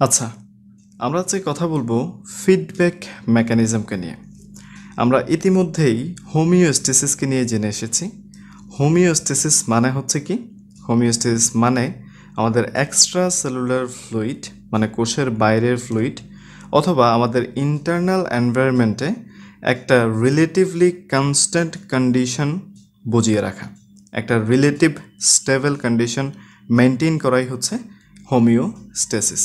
আচ্ছা, আমরা আজকে কথা বলবো ফিডব্যাক মেকানিজমকে নিয়ে। আমরা ইতিমধ্যেই হোমিওস্টেসিসকে নিয়ে জেনে এসেছি। হোমিওস্টেসিস মানে হচ্ছে কি? হোমিওস্টেসিস মানে আমাদের এক্সট্রা সেলুলার ফ্লুইড, মানে কোষের বাইরের ফ্লুইড, অথবা আমাদের ইন্টারনাল এনভায়রনমেন্টে একটা রিলেটিভলি কনস্ট্যান্ট কন্ডিশন বজিয়ে রাখা, একটা রিলেটিভ স্টেবল কন্ডিশন মেনটেন করাই হচ্ছে হোমিওস্টেসিস।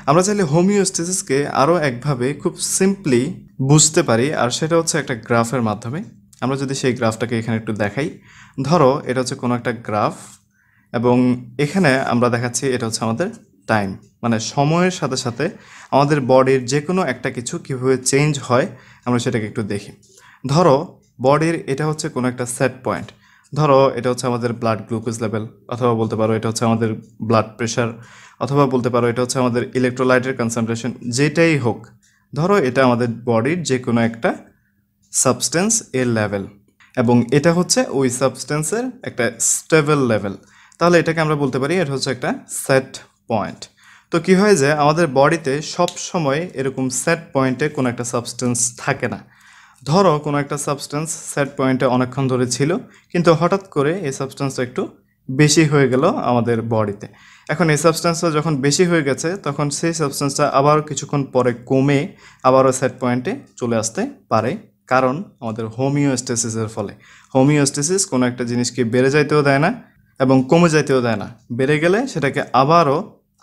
আমরা চাইলে হোমিওস্টেসিসকে আরও একভাবে খুব সিম্পলি বুঝতে পারি, আর সেটা হচ্ছে একটা গ্রাফের মাধ্যমে। আমরা যদি সেই গ্রাফটাকে এখানে একটু দেখাই, ধরো এটা হচ্ছে কোনো একটা গ্রাফ, এবং এখানে আমরা দেখাচ্ছি এটা হচ্ছে আমাদের টাইম, মানে সময়ের সাথে সাথে আমাদের বডির যে কোনো একটা কিছু কীভাবে চেঞ্জ হয় আমরা সেটাকে একটু দেখি। ধরো বডির এটা হচ্ছে কোনো একটা সেট পয়েন্ট, ধরো এটা হচ্ছে আমাদের ব্লাড গ্লুকোজ লেভেল, অথবা বলতে পারো এটা হচ্ছে আমাদের ব্লাড প্রেশার, অথবা বলতে পারো এটা হচ্ছে আমাদের ইলেকট্রোলাইটের কনসেন্ট্রেশন, যেটাই হোক। ধরো এটা আমাদের বডির যে কোনো একটা সাবস্টেন্স এর লেভেল, এবং এটা হচ্ছে ওই সাবস্টেন্সের একটা স্টেবল লেভেল। তাহলে এটাকে আমরা বলতে পারি এটা হচ্ছে একটা সেট পয়েন্ট। তো কি হয় যে আমাদের বডিতে সব সময় এরকম সেট পয়েন্টে কোনো একটা সাবস্টেন্স থাকে না। ধরো কোনো একটা সাবস্টেন্স সেট পয়েন্টে অনেকক্ষণ ধরে ছিল, কিন্তু হঠাৎ করে এই সাবস্টেন্সটা একটু বেশি হয়ে গেল আমাদের বডিতে। এখন এই সাবস্টেন্সটা যখন বেশি হয়ে গেছে, তখন সেই সাবস্টেন্সটা আবার কিছুক্ষণ পরে কমে আবারও সেট পয়েন্টে চলে আসতে পারে, কারণ আমাদের হোমিওস্টেসিসের ফলে। হোমিওস্টেসিস কোনো একটা জিনিসকে বেড়ে যাইতেও দেয় না এবং কমে যাইতেও দেয় না। বেড়ে গেলে সেটাকে আবারও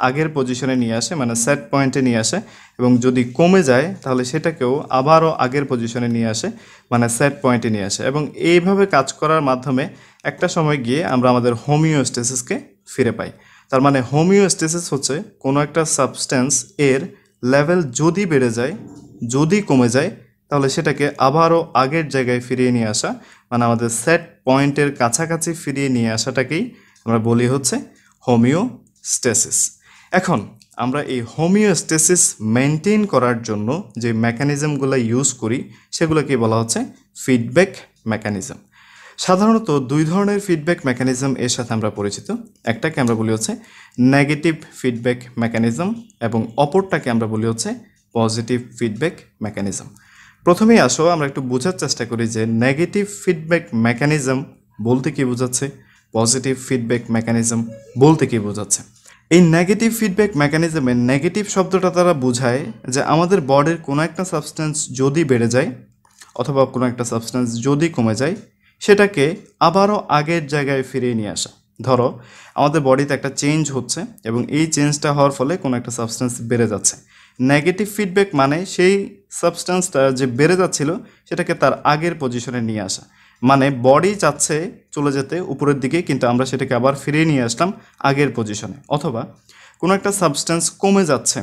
আগের পজিশনে নিয়ে আসে, মানে সেট পয়েন্টে নিয়ে আসে, এবং যদি কমে যায় তাহলে সেটাকেও আবারও আগের পজিশনে নিয়ে আসে, মানে সেট পয়েন্টে নিয়ে আসে। এবং এইভাবে কাজ করার মাধ্যমে একটা সময় গিয়ে আমরা আমাদের হোমিওস্টেসিসকে ফিরে পাই। তার মানে হোমিওস্টেসিস হচ্ছে কোনো একটা সাবস্টেন্স এর লেভেল যদি বেড়ে যায়, যদি কমে যায়, তাহলে সেটাকে আবারও আগের জায়গায় ফিরিয়ে নিয়ে আসা, মানে আমাদের সেট পয়েন্টের কাছাকাছি ফিরিয়ে নিয়ে আসাটাকেই আমরা বলি হচ্ছে হোমিওস্টেসিস। এখন আমরা এই হোমিওস্টেসিস মেনটেন করার জন্য যে মেকানিজমগুলো ইউজ করি সেগুলোকে বলা হচ্ছে ফিডব্যাক মেকানিজম। সাধারণত দুই ধরনের ফিডব্যাক মেকানিজম এর সাথে আমরা পরিচিত। একটাকে আমরা বলি হচ্ছে নেগেটিভ ফিডব্যাক মেকানিজম, এবং অপরটাকে আমরা বলি হচ্ছে পজিটিভ ফিডব্যাক মেকানিজম। প্রথমেই আসো আমরা একটু বোঝার চেষ্টা করি যে নেগেটিভ ফিডব্যাক মেকানিজম বলতে কী বোঝাচ্ছে, পজিটিভ ফিডব্যাক মেকানিজম বলতে কী বোঝাচ্ছে। এই নেগেটিভ ফিডব্যাক মেকানিজমে নেগেটিভ শব্দটা তারা বোঝায় যে আমাদের বডির কোনো একটা সাবস্টেন্স যদি বেড়ে যায় অথবা কোনো একটা সাবস্টেন্স যদি কমে যায়, সেটাকে আবারও আগের জায়গায় ফিরিয়ে নিয়ে আসা। ধরো আমাদের বডিতে একটা চেঞ্জ হচ্ছে, এবং এই চেঞ্জটা হওয়ার ফলে কোনো একটা সাবস্টেন্স বেড়ে যাচ্ছে। নেগেটিভ ফিডব্যাক মানে সেই সাবস্টেন্সটা যে বেড়ে যাচ্ছিল সেটাকে তার আগের পজিশনে নিয়ে আসা, মানে বডি চাচ্ছে চলে যেতে উপরের দিকে, কিন্তু আমরা সেটাকে আবার ফিরিয়ে নিয়ে আসলাম আগের পজিশনে। অথবা কোনো একটা সাবস্টেন্স কমে যাচ্ছে,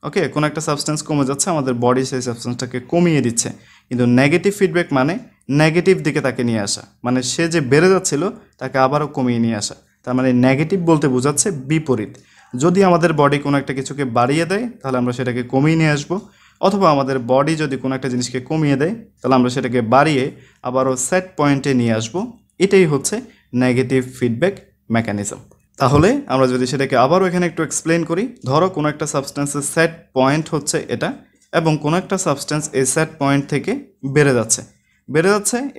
ওকে, কোনো একটা সাবস্টেন্স কমে যাচ্ছে, আমাদের বডি সেই সাবস্টেন্সটাকে কমিয়ে দিচ্ছে, কিন্তু নেগেটিভ ফিডব্যাক মানে নেগেটিভ দিকে তাকে নিয়ে আসা, মানে সে যে বেড়ে যাচ্ছিল তাকে আবারও কমিয়ে নিয়ে আসা। তার মানে নেগেটিভ বলতে বোঝাচ্ছে বিপরীত। যদি আমাদের বডি কোনো একটা কিছুকে বাড়িয়ে দেয় তাহলে আমরা সেটাকে কমিয়ে নিয়ে আসবো, অথবা আমাদের বডি যদি কোনো একটা জিনিসকে কমিয়ে দেয় তাহলে আমরা সেটাকে বাড়িয়ে আবারও সেট পয়েন্টে নিয়ে আসবো। এটাই হচ্ছে নেগেটিভ ফিডব্যাক মেকানিজম। তাহলে আমরা যদি সেটাকে আবারও এখানে একটু এক্সপ্লেন করি, ধরো কোনো একটা সাবস্টেন্সের সেট পয়েন্ট হচ্ছে এটা, এবং কোনো একটা সাবস্টেন্স এই সেট পয়েন্ট থেকে বেড়ে যাচ্ছে,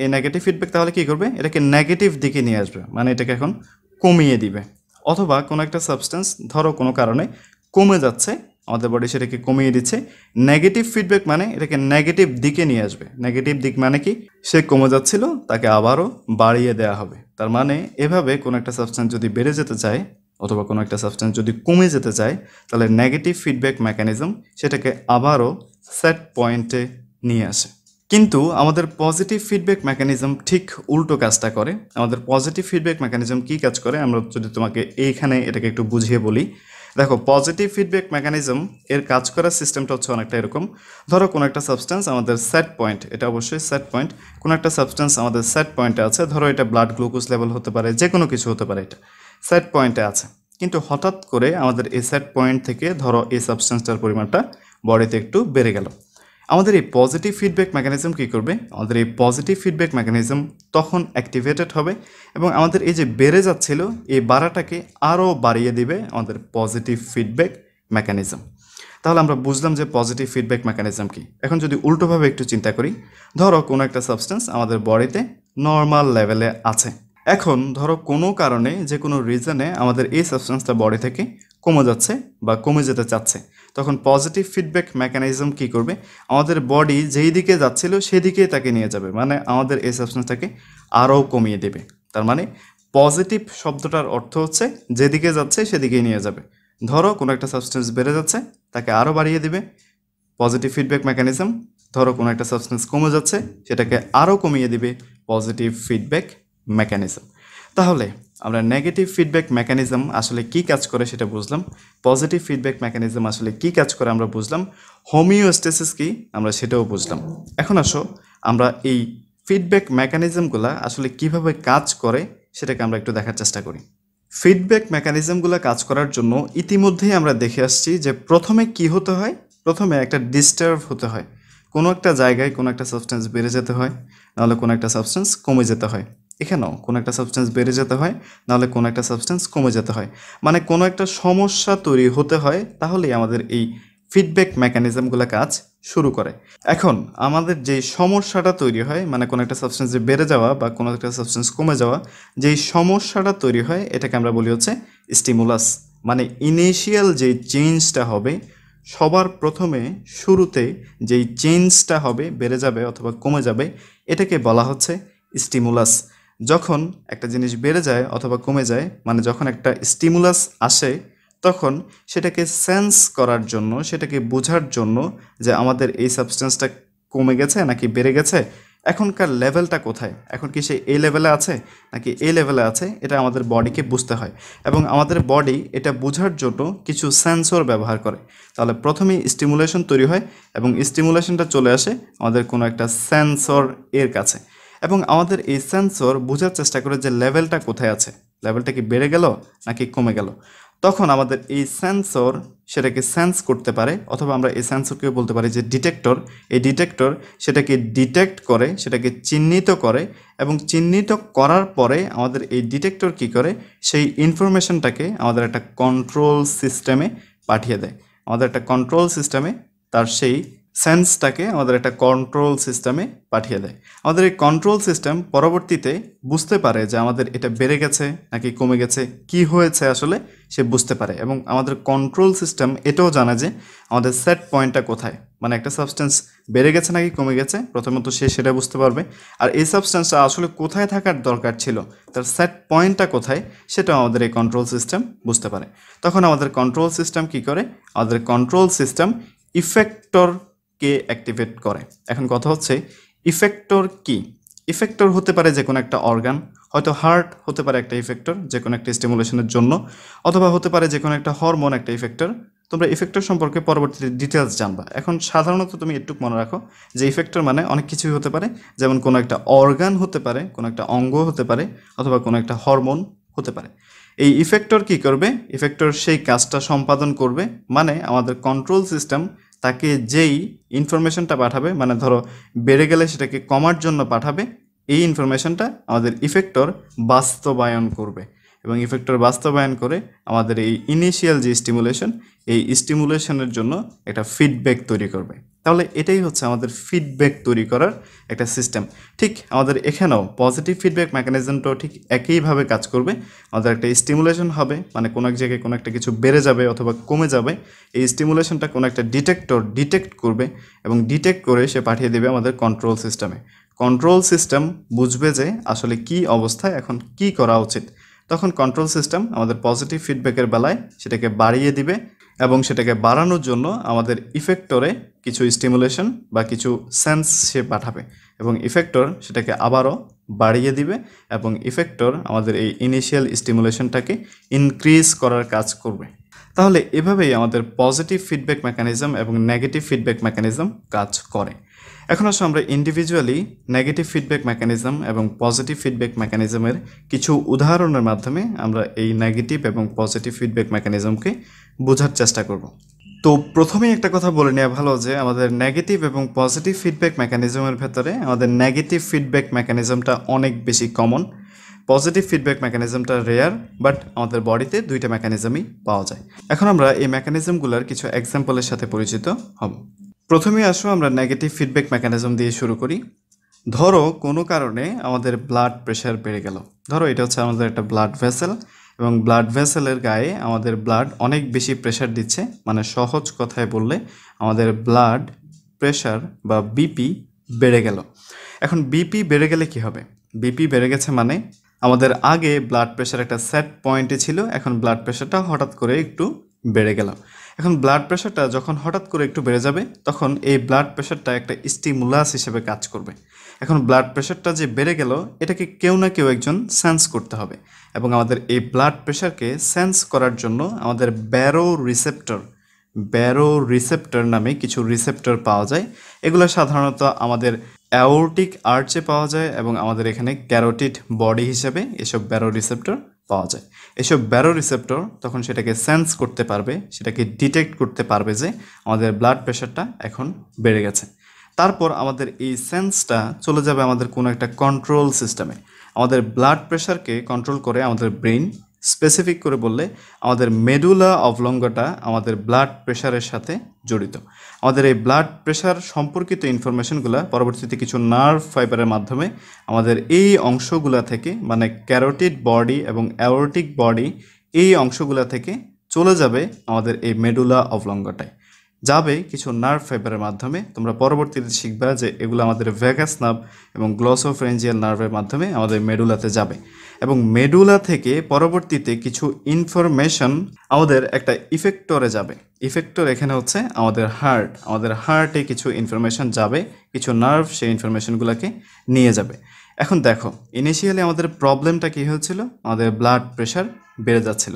এই নেগেটিভ ফিডব্যাক তাহলে কী করবে, এটাকে নেগেটিভ দিকে নিয়ে আসবে, মানে এটাকে এখন কমিয়ে দিবে। অথবা কোনো একটা সাবস্টেন্স ধরো কোনো কারণে কমে যাচ্ছে, আমাদের বডি সেটাকে কমিয়ে দিচ্ছে। নেগেটিভ ফিডব্যাক মানে এটাকে নেগেটিভ দিকে নিয়ে আসবে। নেগেটিভ দিক মানে কি, সে কমে যাচ্ছিল তাকে আবারও বাড়িয়ে দেওয়া হবে। তার মানে এভাবে কোনো একটা সাবস্টেন্স যদি বেড়ে যেতে চায় অথবা কোনো একটা সাবস্টেন্স যদি কমে যেতে চায়, তাহলে নেগেটিভ ফিডব্যাক মেকানিজম সেটাকে আবারও সেট পয়েন্টে নিয়ে আসে। কিন্তু আমাদের পজিটিভ ফিডব্যাক মেকানিজম ঠিক উল্টো কাজটা করে। আমাদের পজিটিভ ফিডব্যাক মেকানিজম কী কাজ করে, আমরা যদি তোমাকে এইখানে এটাকে একটু বুঝিয়ে বলি। দেখো, পজিটিভ ফিডব্যাক মেকানিজম এর কাজ করার সিস্টেমটা হচ্ছে অনেকটা এরকম। ধরো কোনো একটা সাবস্টেন্স আমাদের সেট পয়েন্ট, এটা অবশ্যই সেট পয়েন্ট, কোনো একটা সাবস্টেন্স আমাদের সেট পয়েন্টে আছে, ধরো এটা ব্লাড গ্লুকোজ লেভেল হতে পারে, যে কোনো কিছু হতে পারে, এটা সেট পয়েন্টে আছে। কিন্তু হঠাৎ করে আমাদের এই সেট পয়েন্ট থেকে ধরো এই সাবস্টেন্সটার পরিমাণটা বডিতে একটু বেড়ে গেল। আমাদের এই পজিটিভ ফিডব্যাক মেকানিজম কী করবে, আমাদের এই পজিটিভ ফিডব্যাক মেকানিজম তখন অ্যাক্টিভেটেড হবে, এবং আমাদের এই যে বেড়ে যাচ্ছিল এই বাড়াটাকে আরও বাড়িয়ে দিবে আমাদের পজিটিভ ফিডব্যাক মেকানিজম। তাহলে আমরা বুঝলাম যে পজিটিভ ফিডব্যাক মেকানিজম কি। এখন যদি উল্টোভাবে একটু চিন্তা করি, ধরো কোনো একটা সাবস্টেন্স আমাদের বডিতে নর্মাল লেভেলে আছে, এখন ধরো কোনো কারণে যে কোনো রিজনে আমাদের এই সাবস্টেন্সটা বডি থেকে কমে যাচ্ছে বা কমে যেতে চাচ্ছে, তখন পজিটিভ ফিডব্যাক মেকানিজম কি করবে, আমাদের বডি যেই দিকে যাচ্ছিল সেদিকেই তাকে নিয়ে যাবে, মানে আমাদের এই সাবস্টেন্সটাকে আরও কমিয়ে দেবে। তার মানে পজিটিভ শব্দটার অর্থ হচ্ছে যেদিকে যাচ্ছে সেদিকেই নিয়ে যাবে। ধরো কোনো একটা সাবস্টেন্স বেড়ে যাচ্ছে, তাকে আরও বাড়িয়ে দিবে, পজিটিভ ফিডব্যাক মেকানিজম। ধরো কোনো একটা সাবস্টেন্স কমে যাচ্ছে, সেটাকে আরও কমিয়ে দিবে, পজিটিভ ফিডব্যাক মেকানিজম। তাহলে আমরা নেগেটিভ ফিডব্যাক মেকানিজম আসলে কি কাজ করে সেটা বুঝলাম, পজিটিভ ফিডব্যাক মেকানিজম আসলে কি কাজ করে আমরা বুঝলাম, হোমিওস্টেসিস কি আমরা সেটাও বুঝলাম। এখন আসো আমরা এই ফিডব্যাক মেকানিজমগুলো আসলে কিভাবে কাজ করে সেটাকে আমরা একটু দেখার চেষ্টা করি। ফিডব্যাক মেকানিজমগুলো কাজ করার জন্য ইতিমধ্যেই আমরা দেখে আসছি যে প্রথমে কি হতে হয়, প্রথমে একটা ডিস্টার্ব হতে হয়, কোনো একটা জায়গায় কোনো একটা সাবস্টেন্স বেড়ে যেতে হয়, নাহলে কোনো একটা সাবস্টেন্স কমে যেতে হয়। এখানেও কোনো একটা সাবস্টেন্স বেড়ে যেতে হয়, নাহলে কোনো একটা সাবস্টেন্স কমে যেতে হয়, মানে কোনো একটা সমস্যা তৈরি হতে হয়, তাহলেই আমাদের এই ফিডব্যাক মেকানিজমগুলো কাজ শুরু করে। এখন আমাদের যে সমস্যাটা তৈরি হয়, মানে কোনো একটা সাবস্টেন্স বেড়ে যাওয়া বা কোনো একটা সাবস্টেন্স কমে যাওয়া, যেই সমস্যাটা তৈরি হয় এটাকে আমরা বলি হচ্ছে স্টিমুলাস। মানে ইনিশিয়াল যেই চেঞ্জটা হবে, সবার প্রথমে শুরুতে যেই চেঞ্জটা হবে, বেড়ে যাবে অথবা কমে যাবে, এটাকে বলা হচ্ছে স্টিমুলাস। যখন একটা জিনিস বেড়ে যায় অথবা কমে যায়, মানে যখন একটা স্টিমুলাস আসে, তখন সেটাকে সেন্স করার জন্য, সেটাকে বোঝার জন্য যে আমাদের এই সাবস্টেন্সটা কমে গেছে নাকি বেড়ে গেছে, এখনকার লেভেলটা কোথায়, এখন কি সে এই লেভেলে আছে নাকি এই লেভেলে আছে, এটা আমাদের বডিকে বুঝতে হয়। এবং আমাদের বডি এটা বোঝার জন্য কিছু সেন্সর ব্যবহার করে। তাহলে প্রথমেই স্টিমুলেশন তৈরি হয় এবং স্টিমুলেশনটা চলে আসে আমাদের কোনো একটা সেন্সর এর কাছে, এবং আমাদের এই সেন্সর বোঝার চেষ্টা করে যে লেভেলটা কোথায় আছে, লেভেলটা কি বেড়ে গেল নাকি কমে গেল। তখন আমাদের এই সেন্সর সেটাকে সেন্স করতে পারে, অথবা আমরা এই সেন্সরকে বলতে পারি যে ডিটেক্টর। এই ডিটেক্টর সেটাকে ডিটেক্ট করে, সেটাকে চিহ্নিত করে, এবং চিহ্নিত করার পরে আমাদের এই ডিটেক্টর কি করে, সেই ইনফরমেশনটাকে আমাদের একটা কন্ট্রোল সিস্টেমে পাঠিয়ে দেয়। আমাদের একটা কন্ট্রোল সিস্টেমে তার সেই সেন্সটাকে আমাদের একটা কন্ট্রোল সিস্টেমে পাঠিয়ে দেয়। আমাদের এই কন্ট্রোল সিস্টেম পরবর্তীতে বুঝতে পারে যে আমাদের এটা বেড়ে গেছে নাকি কমে গেছে, কি হয়েছে আসলে সে বুঝতে পারে। এবং আমাদের কন্ট্রোল সিস্টেম এটাও জানে যে আমাদের সেট পয়েন্টটা কোথায়, মানে একটা সাবস্টেন্স বেড়ে গেছে নাকি কমে গেছে, প্রথমত সে সেটা বুঝতে পারবে। আর এই সাবস্টেন্সটা আসলে কোথায় থাকার দরকার ছিল, তার সেট পয়েন্টটা কোথায়, সেটাও আমাদের এই কন্ট্রোল সিস্টেম বুঝতে পারে। তখন আমাদের কন্ট্রোল সিস্টেম কি করে, আমাদের কন্ট্রোল সিস্টেম ইফেক্টরকে অ্যাক্টিভেট করে। এখন কথা হচ্ছে ইফেক্টর কি। ইফেক্টর হতে পারে যে কোনো একটা অর্গান, হয়তো হার্ট হতে পারে একটা ইফেক্টর যে কোনো একটা স্টিমুলেশনের জন্য, অথবা হতে পারে যে কোনো একটা হরমোন একটা ইফেক্টর। তোমরা ইফেক্টর সম্পর্কে পরবর্তীতে ডিটেলস জানবা। এখন সাধারণত তুমি একটু মনে রাখো যে ইফেক্টর মানে অনেক কিছুই হতে পারে, যেমন কোনো একটা অর্গান হতে পারে, কোনো একটা অঙ্গ হতে পারে, অথবা কোনো একটা হরমোন হতে পারে। এই ইফেক্টর কি করবে, ইফেক্টর সেই কাজটা সম্পাদন করবে, মানে আমাদের কন্ট্রোল সিস্টেম তাকে যেই ইনফরমেশনটা পাঠাবে, মানে ধরো বেড়ে গেলে সেটাকে কমার জন্য পাঠাবে, এই ইনফরমেশনটা আমাদের ইফেক্টর বাস্তবায়ন করবে। এবং ইফেক্টর বাস্তবায়ন করে আমাদের এই ইনিশিয়াল যে স্টিমুলেশন, এই স্টিমুলেশনের জন্য একটা ফিডব্যাক তৈরি করবে। তাহলে এটাই হচ্ছে আমাদের ফিডব্যাক তৈরি করার একটা সিস্টেম। ঠিক আমাদের এখানেও পজিটিভ ফিডব্যাক মেকানিজমটাও ঠিক একইভাবে কাজ করবে। আমাদের একটা স্টিমুলেশন হবে, মানে কোনো এক জায়গায় কোনো একটা কিছু বেড়ে যাবে অথবা কমে যাবে, এই স্টিমুলেশনটা কোনো একটা ডিটেক্টর ডিটেক্ট করবে, এবং ডিটেক্ট করে সে পাঠিয়ে দেবে আমাদের কন্ট্রোল সিস্টেমে। কন্ট্রোল সিস্টেম বুঝবে যে আসলে কি অবস্থায় এখন কি করা উচিত, তখন কন্ট্রোল সিস্টেম আমাদের পজিটিভ ফিডব্যাকের বেলায় সেটাকে বাড়িয়ে দিবে, এবং সেটাকে বাড়ানোর জন্য আমাদের ইফেক্টরে কিছু স্টিমুলেশন বা কিছু সেন্স সে পাঠাবে, এবং ইফেক্টর সেটাকে আবারও বাড়িয়ে দিবে, এবং ইফেক্টর আমাদের এই ইনিশিয়াল স্টিমুলেশনটাকে ইনক্রিজ করার কাজ করবে। তাহলে এভাবেই আমাদের পজিটিভ ফিডব্যাক মেকানিজম এবং নেগেটিভ ফিডব্যাক মেকানিজম কাজ করে। এখন আসলে আমরা ইন্ডিভিজুয়ালি নেগেটিভ ফিডব্যাক মেকানিজম এবং পজিটিভ ফিডব্যাক মেকানিজমের কিছু উদাহরণের মাধ্যমে আমরা এই নেগেটিভ এবং পজিটিভ ফিডব্যাক মেকানিজমকে বোঝার চেষ্টা করব। তো প্রথমেই একটা কথা বলে নেওয়া ভালো যে আমাদের নেগেটিভ এবং পজিটিভ ফিডব্যাক মেকানিজমের ভেতরে আমাদের নেগেটিভ ফিডব্যাক মেকানিজমটা অনেক বেশি কমন। পজিটিভ ফিডব্যাক মেকানিজমটা রেয়ার, বাট আমাদের বডিতে দুইটা মেকানিজমই পাওয়া যায়। এখন আমরা এই মেকানিজমগুলোর কিছু এক্সাম্পলের সাথে পরিচিত হব। প্রথমে আসো আমরা নেগেটিভ ফিডব্যাক মেকানিজম দিয়ে শুরু করি। ধরো কোনো কারণে আমাদের ব্লাড প্রেশার বেড়ে গেল। ধরো এটা হচ্ছে আমাদের একটা ব্লাড ভেসেল, এবং ব্লাড ভেসেলের গায়ে আমাদের ব্লাড অনেক বেশি প্রেশার দিচ্ছে, মানে সহজ কথায় বললে আমাদের ব্লাড প্রেশার বা বিপি বেড়ে গেল। এখন বিপি বেড়ে গেলে কি হবে? বিপি বেড়ে গেছে মানে আমাদের আগে ব্লাড প্রেশার একটা সেট পয়েন্টে ছিল, এখন ব্লাড প্রেশারটা হঠাৎ করে একটু বেড়ে গেল। এখন ব্লাড প্রেশারটা যখন হঠাৎ করে একটু বেড়ে যাবে, তখন এই ব্লাড প্রেশারটা একটা স্টিমুলাস হিসেবে কাজ করবে। এখন ব্লাড প্রেশারটা যে বেড়ে গেল, এটাকে কেউ না কেউ একজন সেন্স করতে হবে, এবং আমাদের এই ব্লাড প্রেশারকে সেন্স করার জন্য আমাদের ব্যারো রিসেপ্টর নামে কিছু রিসেপ্টর পাওয়া যায়। এগুলো সাধারণত আমাদের অ্যাওর্টিক আর্চে পাওয়া যায়, এবং আমাদের এখানে ক্যারোটিড বডি হিসেবে এসব ব্যারো রিসেপ্টর পাওয়া যায়। এসব ব্যারো রিসেপ্টর তখন সেটাকে সেন্স করতে পারবে, সেটাকে ডিটেক্ট করতে পারবে যে আমাদের ব্লাড প্রেশারটা এখন বেড়ে গেছে। তারপর আমাদের এই সেন্সটা চলে যাবে আমাদের কোনো একটা কন্ট্রোল সিস্টেমে। আমাদের ব্লাড প্রেশারকে কন্ট্রোল করে আমাদের ব্রেন, স্পেসিফিক করে বললে আমাদের মেডুলা অবলঙ্গটা আমাদের ব্লাড প্রেশারের সাথে জড়িত। আমাদের এই ব্লাড প্রেশার সম্পর্কিত ইনফরমেশনগুলো পরবর্তীতে কিছু নার্ভ ফাইবারের মাধ্যমে আমাদের এই অংশগুলা থেকে, মানে ক্যারোটিড বডি এবং অ্যাওর্টিক বডি, এই অংশগুলা থেকে চলে যাবে আমাদের এই মেডুলা অবলঙ্গটায়, যাবে কিছু নার্ভ ফাইবারের মাধ্যমে। তোমরা পরবর্তীতে শিখবা যে এগুলো আমাদের ভ্যাগাস নার্ভ এবং গ্লসোফ্রেঞ্জিয়াল নার্ভের মাধ্যমে আমাদের মেডুলাতে যাবে, এবং মেডুলা থেকে পরবর্তীতে কিছু ইনফরমেশন আমাদের একটা ইফেক্টরে যাবে। ইফেক্টর এখানে হচ্ছে আমাদের হার্টে কিছু ইনফরমেশন যাবে, কিছু নার্ভ সেই ইনফরমেশনগুলোকে নিয়ে যাবে। এখন দেখো, ইনিশিয়ালি আমাদের প্রবলেমটা কী হয়েছিল? আমাদের ব্লাড প্রেশার বেড়ে যাচ্ছিল।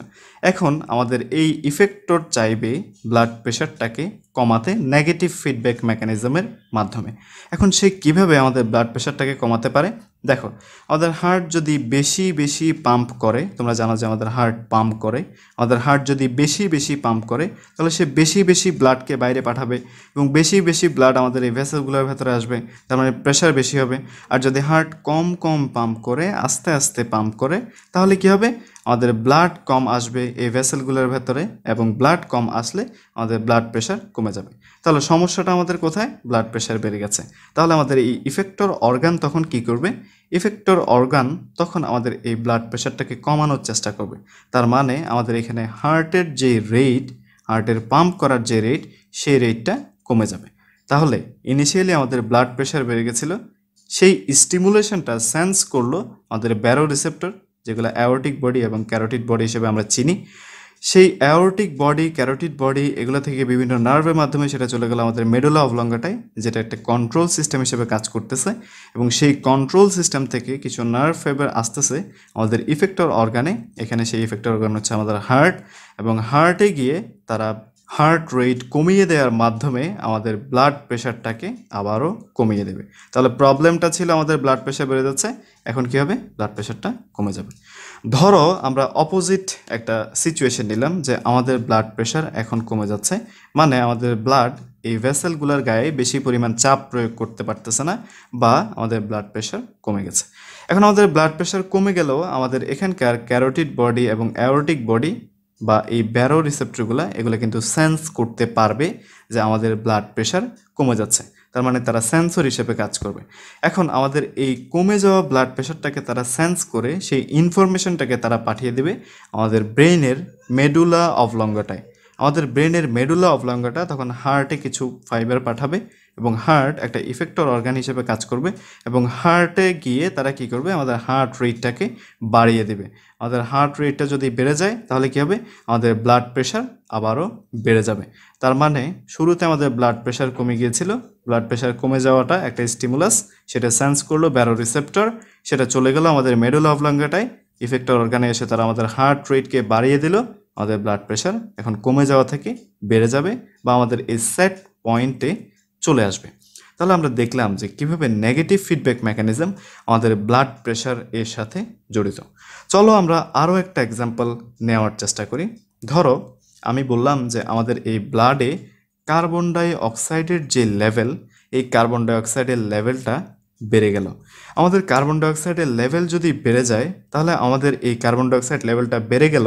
এখন আমাদের এই ইফেক্টর চাইবে ব্লাড প্রেশারটাকে কমাতে নেগেটিভ ফিডব্যাক মেকানিজমের মাধ্যমে। এখন সে কিভাবে আমাদের ব্লাড প্রেশারটাকে কমাতে পারে? দেখো, আমাদের হার্ট যদি বেশি বেশি পাম্প করে, তোমরা জানো যে আমাদের হার্ট পাম্প করে, আমাদের হার্ট যদি বেশি বেশি পাম্প করে, তাহলে সে বেশি বেশি ব্লাডকে বাইরে পাঠাবে, এবং বেশি বেশি ব্লাড আমাদের এই ভেসেলগুলোর ভেতরে আসবে, তার মানে প্রেশার বেশি হবে। আর যদি হার্ট কম কম পাম্প করে, আস্তে আস্তে পাম্প করে, তাহলে কি হবে? আমাদের ব্লাড কম আসবে এই ভেসেলগুলোর ভেতরে, এবং ব্লাড কম আসলে আমাদের ব্লাড প্রেশার কমে যাবে। তাহলে সমস্যাটা আমাদের কোথায়? ব্লাড প্রেশার বেড়ে গেছে। তাহলে আমাদের এই ইফেক্টর অর্গান তখন কি করবে? ইফেক্টর অর্গান তখন আমাদের এই ব্লাড প্রেশারটাকে কমানোর চেষ্টা করবে। তার মানে আমাদের এখানে হার্টের যে রেট, হার্টের পাম্প করার যে রেট, সেই রেটটা কমে যাবে। তাহলে ইনিশিয়ালি আমাদের ব্লাড প্রেশার বেড়ে গেছিলো, সেই স্টিমুলেশনটা সেন্স করলো আমাদের ব্যারো রিসেপ্টর, যেগুলো অ্যাওর্টিক বডি এবং ক্যারোটিড বডি হিসেবে আমরা চিনি। সেই অ্যাওর্টিক বডি, ক্যারোটিড বডি, এগুলো থেকে বিভিন্ন নার্ভের মাধ্যমে সেটা চলে গেল আমাদের মেডুলা অবলঙ্গটায়, যেটা একটা কন্ট্রোল সিস্টেম হিসেবে কাজ করতেছে, এবং সেই কন্ট্রোল সিস্টেম থেকে কিছু নার্ভ ফাইবার আসতেছে আমাদের ইফেক্টর অর্গানে। এখানে সেই ইফেক্টর অর্গান হচ্ছে আমাদের হার্ট, এবং হার্টে গিয়ে তারা হার্ট রেট কমিয়ে দেওয়ার মাধ্যমে আমাদের ব্লাড প্রেশারটাকে আবারও কমিয়ে দেবে। তাহলে প্রবলেমটা ছিল আমাদের ব্লাড প্রেশার বেড়ে যাচ্ছে, এখন কী হবে? ব্লাড প্রেশারটা কমে যাবে। ধরো আমরা অপোজিট একটা সিচুয়েশন নিলাম যে আমাদের ব্লাড প্রেশার এখন কমে যাচ্ছে, মানে আমাদের ব্লাড এই ভেসেলগুলোর গায়ে বেশি পরিমাণ চাপ প্রয়োগ করতে পারতেছে না, বা আমাদের ব্লাড প্রেশার কমে গেছে। এখন আমাদের ব্লাড প্রেশার কমে গেলেও আমাদের এখানকার ক্যারোটিড বডি এবং অ্যাওর্টিক বডি বা এই ব্যারো রিসেপ্টরগুলো, এগুলো কিন্তু সেন্স করতে পারবে যে আমাদের ব্লাড প্রেশার কমে যাচ্ছে। তার মানে তারা সেন্সর হিসেবে কাজ করবে। এখন আমাদের এই কমে যাওয়া ব্লাড প্রেশারটাকে তারা সেন্স করে সেই ইনফরমেশনটাকে তারা পাঠিয়ে দেবে আমাদের ব্রেনের মেডুলা অবলঙ্গটায়। আমাদের ব্রেনের মেডুলা অবলঙ্গটা তখন হার্টে কিছু ফাইবার পাঠাবে, এবং হার্ট একটা ইফেক্টর অর্গান হিসেবে কাজ করবে, এবং হার্টে গিয়ে তারা কি করবে? আমাদের হার্ট রেটটাকে বাড়িয়ে দেবে। আমাদের হার্ট রেটটা যদি বেড়ে যায়, তাহলে কী হবে? আমাদের ব্লাড প্রেশার আবারও বেড়ে যাবে। তার মানে শুরুতে আমাদের ব্লাড প্রেশার কমে গিয়েছিল, ব্লাড প্রেশার কমে যাওয়াটা একটা স্টিমুলাস, সেটা সেন্স করলো ব্যারো রিসেপ্টর, সেটা চলে গেল আমাদের মেডুলা অবলঙ্গটায়, ইফেক্টর অর্গানে এসে তারা আমাদের হার্ট রেটকে বাড়িয়ে দিল, আমাদের ব্লাড প্রেশার এখন কমে যাওয়া থেকে বেড়ে যাবে, বা আমাদের এই সেট পয়েন্টে চলে আসবে। তাহলে আমরা দেখলাম যে কিভাবে নেগেটিভ ফিডব্যাক মেকানিজম আমাদের ব্লাড প্রেশার এর সাথে জড়িত। চলো আমরা আরও একটা এক্সাম্পল নেওয়ার চেষ্টা করি। ধরো আমি বললাম যে আমাদের এই ব্লাডে কার্বন ডাই অক্সাইডের যে লেভেল, এই কার্বন ডাই অক্সাইডের লেভেলটা বেড়ে গেল। আমাদের কার্বন ডাইঅক্সাইডের লেভেল যদি বেড়ে যায় তাহলে আমাদের এই কার্বন ডাইঅক্সাইড লেভেলটা বেড়ে গেল